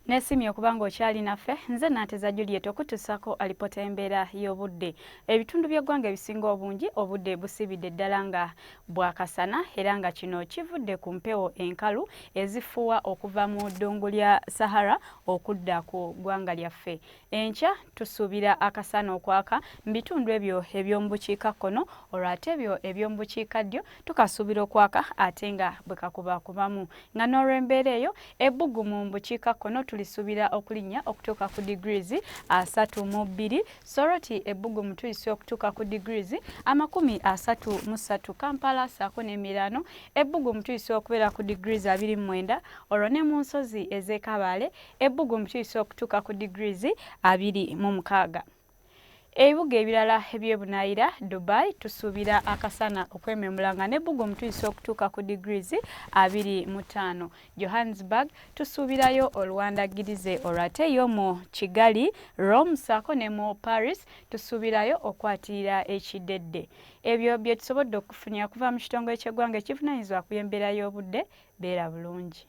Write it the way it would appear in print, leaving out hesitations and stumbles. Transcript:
Nesimye okubanga okyali naffe nze Nanteza Juliet okutuusako alipoota embeera y'obudde. Ebitundu by'eggwanga ebisinga obungi obudde busibidde ddala nga bwakasana era nga kino kivudde ku mpewo enkalu ezifuuwa okuva mu ddungu lya Sahara okudda ku ggwanga lyaffe. Enkya tusuubira akasana okwaka mu bitundu ebyo eby'omu bukiikakkono olwo ate ebyo eby'omu bukiikaddyo tukasuubira okwaka ate nga bwe kakubakubamu. Nga n'olw'embeera eyo ebbugumu mu bukiikakkono tulisuubira okulinnya okutuuka ku degrees 32, Soroti ebbugumu tulisuubira okutuuka ku degrees 33, Kampala ssaako n'emirano ebbugumu tulisuubira okubeera ku degrees 29, olwo ne mu nsozi ez'e Kabale ebbugumu tulisuubira okutuuka ku degrees 26. Ebibuga ebirala eby'ebunaayira Dubai tusuubira akasana okwememula nga n'ebbugumu tulisuubira okutuuka ku degrees 25. Johannesburg tusuubirayo oluwandagirize olwo ate yo mu Kigali, Rome ssaako ne mu Paris tusuubirayo okwatirira ekidedde. Ebyo bye tusobodde okufunira kuva mu kitongole ky'eggwanga ekivunaanyizibwa ku by'embeera y'obudde. Beera bulungi.